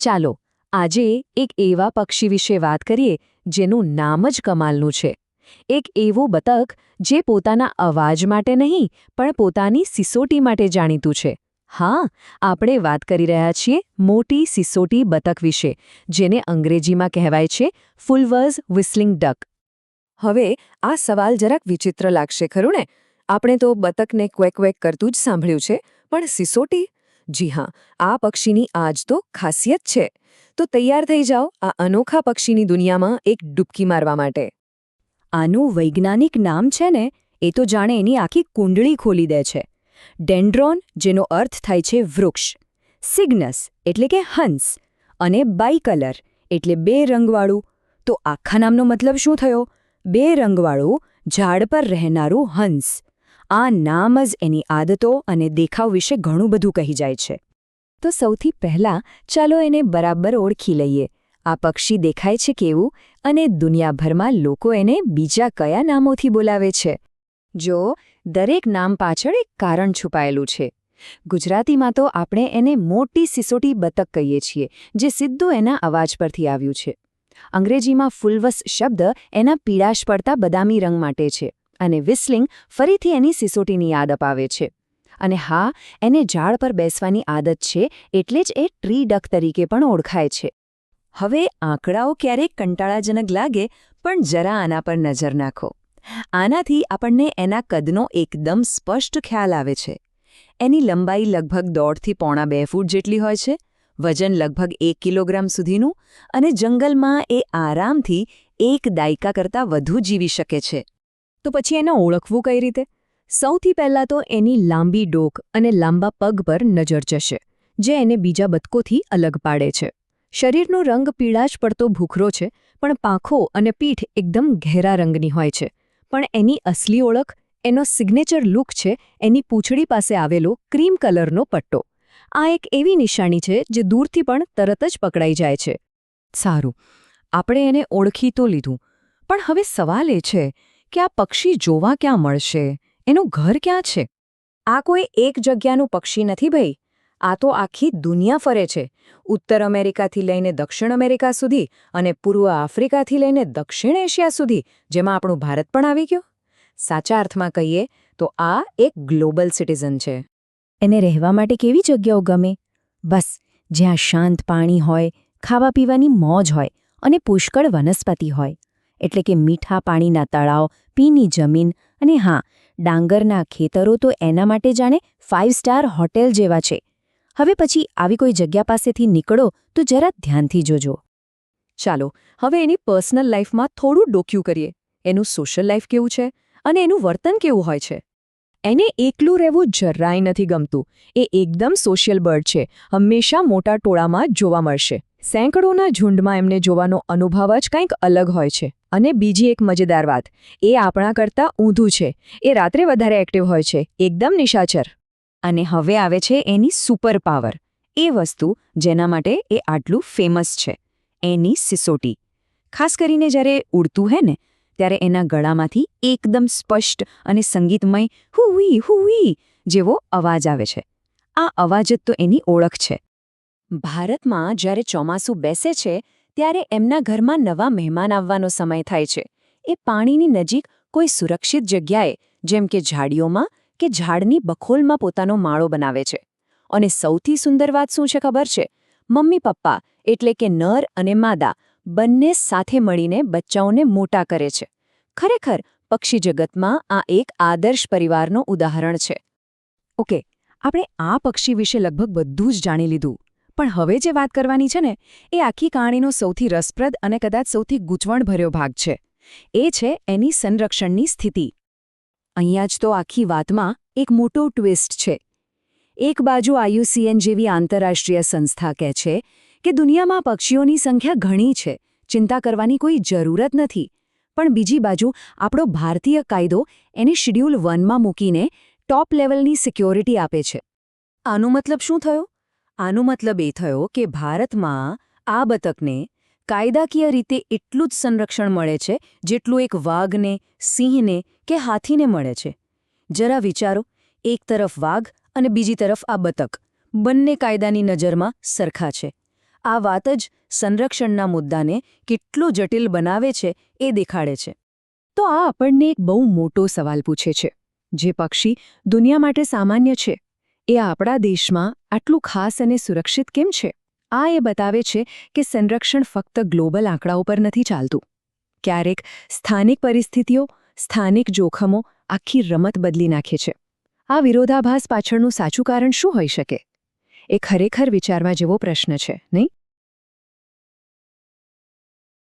ચાલો આજે એક એવા પક્ષી વિશે વાત કરીએ જેનું નામ જ કમાલનું છે. એક એવું બતક જે પોતાના અવાજ માટે નહીં પણ પોતાની સિસોટી માટે જાણીતું છે. હા, આપણે વાત કરી રહ્યા છીએ મોટી સિસોટી બતક વિશે, જેને અંગ્રેજીમાં કહેવાય છે ફુલવર્સ વ્હિસ્લિંગ ડક. હવે આ સવાલ જરાક વિચિત્ર લાગશે ખરું ને? આપણે તો બતકને ક્વેક ક્વેક કરતું જ સાંભળ્યું છે, પણ સિસોટી? જી હા, આ પક્ષીની આ જ તો ખાસિયત છે. તો તૈયાર થઈ જાઓ આ અનોખા પક્ષીની દુનિયામાં એક ડૂબકી મારવા માટે. આનું વૈજ્ઞાનિક નામ છે ને, એ તો જાણે એની આખી કુંડળી ખોલી દે છે. ડેન્ડ્રોન, જેનો અર્થ થાય છે વૃક્ષ, સિગ્નસ એટલે કે હંસ, અને બાયકલર એટલે બે રંગવાળું. તો આખા નામનો મતલબ શું થયો? બે રંગવાળું, ઝાડ પર રહેનારું હંસ. આ નામ જ એની આદતો અને દેખાવ વિશે ઘણું બધું કહી જાય છે. તો સૌથી પહેલાં ચાલો એને બરાબર ઓળખી લઈએ. આ પક્ષી દેખાય છે કેવું, અને દુનિયાભરમાં લોકો એને બીજા કયા નામોથી બોલાવે છે? જો, દરેક નામ પાછળ એક કારણ છુપાયેલું છે. ગુજરાતીમાં તો આપણે એને મોટી સિસોટી બતક કહીએ છીએ, જે સીધું એના અવાજ પરથી આવ્યું છે. અંગ્રેજીમાં ફુલવસ શબ્દ એના પીળાશ પડતા બદામી રંગ માટે છે, અને વિસ્લિંગ ફરીથી એની સિસોટીની યાદ અપાવે છે. અને હા, એને ઝાડ પર બેસવાની આદત છે, એટલે જ એ ટ્રી ડક તરીકે પણ ઓળખાય છે. હવે આંકડાઓ ક્યારેક કંટાળાજનક લાગે, પણ જરા આના પર નજર નાખો. આનાથી આપણને એના કદનો એકદમ સ્પષ્ટ ખ્યાલ આવે છે. એની લંબાઈ લગભગ 1.5 થી 2.5 ફૂટ જેટલી હોય છે, વજન લગભગ 1 કિલોગ્રામ સુધીનું, અને જંગલમાં એ આરામથી 1 દાયકા કરતાં વધુ જીવી શકે છે. તો પછી એને ઓળખવું કઈ રીતે? સૌથી પહેલાં તો એની લાંબી ડોક અને લાંબા પગ પર નજર જશે, જે એને બીજા બતકોથી અલગ પાડે છે. શરીરનો રંગ પીળાશ પડતો ભૂખરો છે, પણ પાંખો અને પીઠ એકદમ ઘેરા રંગની હોય છે. પણ એની અસલી ઓળખ, એનો સિગ્નેચર લુક છે એની પૂંછડી પાસે આવેલો ક્રીમ કલરનો પટ્ટો. આ એક એવી નિશાની છે જે દૂરથી પણ તરત જ પકડાઈ જાય છે. સારું, આપણે એને ઓળખી તો લીધું, પણ હવે સવાલ એ છે કે આ પક્ષી જોવા ક્યાં મળશે? એનું ઘર ક્યાં છે? આ કોઈ એક જગ્યાનું પક્ષી નથી ભાઈ. આ તો આખી દુનિયા ફરે છે. ઉત્તર અમેરિકાથી લઈને દક્ષિણ અમેરિકા સુધી, અને પૂર્વ આફ્રિકાથી લઈને દક્ષિણ એશિયા સુધી, જેમાં આપણું ભારત પણ આવી ગયું. સાચા અર્થમાં કહીએ તો આ એક ગ્લોબલ સિટીઝન છે. એને રહેવા માટે કેવી જગ્યાઓ ગમે? બસ, જ્યાં શાંત પાણી હોય, ખાવા પીવાની મોજ હોય, અને પુષ્કળ વનસ્પતિ હોય. એટલે કે મીઠા પાણીના તળાવ, ભીની જમીન, અને હા, ડાંગરના ખેતરો તો એના માટે જાણે 5 સ્ટાર હોટેલ જેવા છે. હવે પછી આવી કોઈ જગ્યા પાસેથી નીકળો તો જરા ધ્યાનથી જોજો. ચાલો, હવે એની પર્સનલ લાઈફમાં થોડું ડોક્યું કરીએ. એનું સોશિયલ લાઈફ કેવું છે, અને એનું વર્તન કેવું હોય છે? એને એકલું રહેવું જરાય નથી ગમતું. એ એકદમ સોશિયલ બર્ડ છે. હંમેશા મોટા ટોળામાં જ જોવા મળશે. સેંકડોના ઝુંડમાં એમને જોવાનો અનુભવ જ કંઈક અલગ હોય છે. અને બીજી એક મજેદાર વાત, એ આપણા કરતાં ઊંધું છે. એ રાત્રે વધારે એક્ટિવ હોય છે, એકદમ નિશાચર. અને હવે આવે છે એની સુપર પાવર, એ વસ્તુ જેના માટે એ આટલું ફેમસ છે, એની સિસોટી. ખાસ કરીને જ્યારે ઉડતું હે ને, ત્યારે એના ગળામાંથી એકદમ સ્પષ્ટ અને સંગીતમય હુઈ હુઈ જેવો અવાજ આવે છે. આ અવાજ જ તો એની ઓળખ છે. ભારતમાં જ્યારે ચોમાસું બેસે છે, ત્યારે એમના ઘરમાં નવા મહેમાન આવવાનો સમય થાય છે. એ પાણીની નજીક કોઈ સુરક્ષિત જગ્યાએ, જેમ કે ઝાડીઓમાં કે ઝાડની બખોલમાં પોતાનો માળો બનાવે છે. અને સૌથી સુંદર વાત શું છે ખબર છે? મમ્મી પપ્પા એટલે કે નર અને માદા બંને સાથે મળીને બચ્ચાઓને મોટા કરે છે. ખરેખર પક્ષી જગતમાં આ એક આદર્શ પરિવારનો ઉદાહરણ છે. ઓકે, આપણે આ પક્ષી વિશે લગભગ બધું જ જાણી લીધું. પણ હવે જે વાત કરવાની છે ને, એ આખી કહાણીનો સૌથી રસપ્રદ અને કદાચ સૌથી ગૂંચવણભર્યો ભાગ છે. એ છે એની સંરક્ષણની સ્થિતિ. અહીંયા જ તો આખી વાતમાં એક મોટો ટ્વિસ્ટ છે. એક બાજુ IUCN જેવી આંતરરાષ્ટ્રીય સંસ્થા કહે છે કે દુનિયામાં પક્ષીઓની સંખ્યા ઘણી છે, ચિંતા કરવાની કોઈ જરૂરત નથી. પણ બીજી બાજુ આપણો ભારતીય કાયદો એને શેડ્યુલ 1માં મૂકીને ટોપ લેવલની સિક્યોરિટી આપે છે. આનો મતલબ શું થયો? આનો મતલબ એ થયો કે ભારતમાં આ બતકને કાયદાકીય રીતે એટલું જ સંરક્ષણ મળે છે જેટલું એક વાઘને, સિંહને કે હાથીને મળે છે. જરા વિચારો, એક તરફ વાઘ અને બીજી તરફ આ બતક. બંને કાયદાની નજરમાં સરખા છે. આ વાત જ સંરક્ષણના મુદ્દાને કેટલો જટિલ બનાવે છે એ દેખાડે છે. તો આ આપણને એક બહુ મોટો સવાલ પૂછે છે. જે પક્ષી દુનિયા માટે સામાન્ય છે, એ આપણા દેશમાં આટલું ખાસ અને સુરક્ષિત કેમ છે? આ એ બતાવે છે કે સંરક્ષણ ફક્ત ગ્લોબલ આંકડાઓ પર નથી ચાલતું. ક્યારેક સ્થાનિક પરિસ્થિતિઓ, સ્થાનિક જોખમો આખી રમત બદલી નાખે છે. આ વિરોધાભાસ પાછળનું સાચું કારણ શું હોઈ શકે? એ ખરેખર વિચારવા જેવો પ્રશ્ન છે, નહીં?